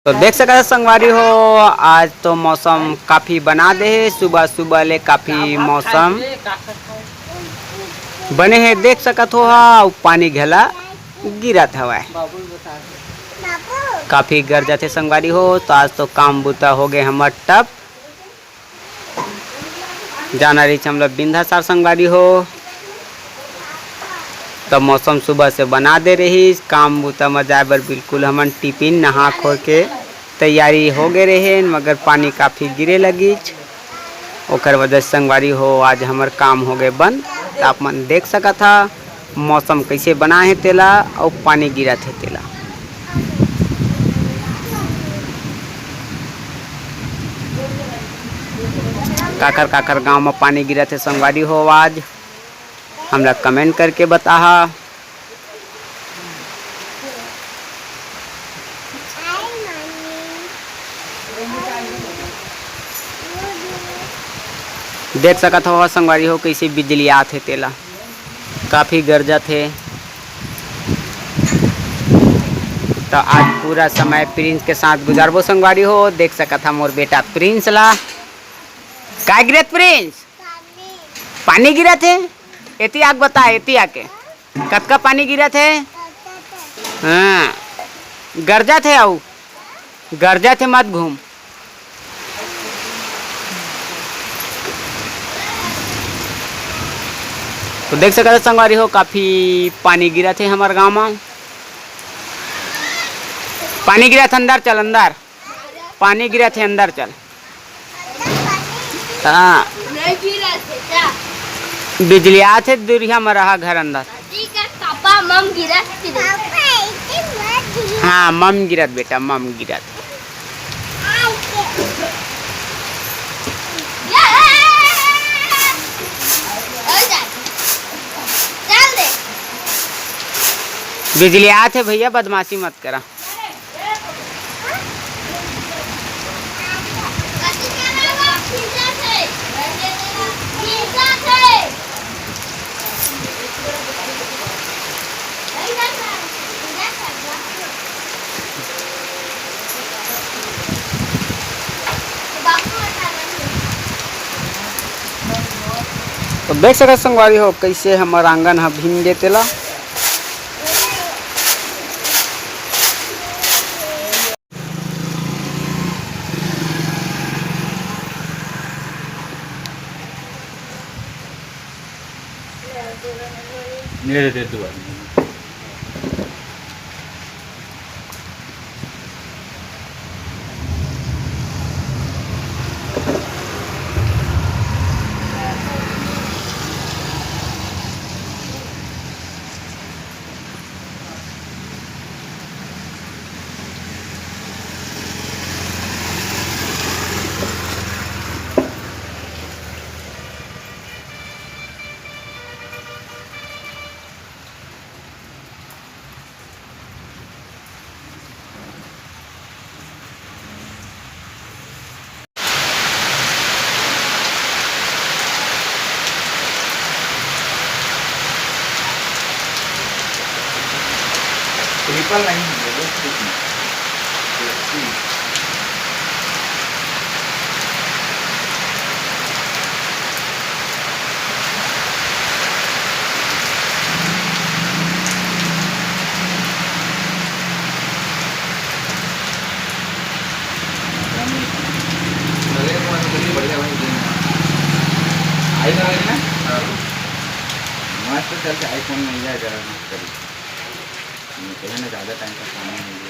तो देख सकते संगवारी हो, आज तो मौसम काफ़ी बना दे है। सुबह सुबह ले काफ़ी मौसम बने है, देख सकत हो। पानी घला गिरत हवा, काफ़ी गरजत है संगवारी हो। तो आज तो काम बुता हो गए हमर टप जाना रही हम लोग बिंदासार संगवारी हो। तो मौसम सुबह से बना दे रही, काम बुता में जाए बर बिल्कुल हमन टिफिन नहा खो के तैयारी हो गए रहे, मगर पानी काफ़ी गिरे लगी। ओकर वजह से संगवारी हो आज हमार काम हो गए बंद। तो आप मन देख सका था मौसम कैसे बना है तेला और पानी गिरत है तेला। काकर काकर गांव में पानी गिरत है संगवारी हो, आज हमरा कमेंट करके बताहा। देख सकत हो संगवारी हो कैसे बिजली आथे तेला, काफ़ी गरजत है। तो आज पूरा समय प्रिंस के साथ गुजारबो संगवारी हो। देख सकत हा मोर बेटा प्रिंस ला का गिरत प्रिंस पानी गिरत है। एती आग बता, एती आके कतका पानी गिरत है। हाँ गरजत है, आउ गरजत है, मत घूम। तो देख सकते संगवारी हो काफ़ी पानी गिरा थे हमारे गांव में। पानी गिरा था, अंदर चल, अंदर पानी गिरा थे, अंदर चल। हाँ बिजली आते दूरिया में रहा घर अंदर। हाँ मम गिरत बेटा, मम गिरत। बिजली आते भैया, बदमाशी मत करा। तो देख सकते संगवारी हो कैसे हमार आंगन हा भीम देतेला। ट्रिपल नहीं बढ़िया भाई आईफोन ना मस्त चलते। आईफोन मिल जाए जरा मस्त करी, ज़्यादा टाइम तक खाना नहीं।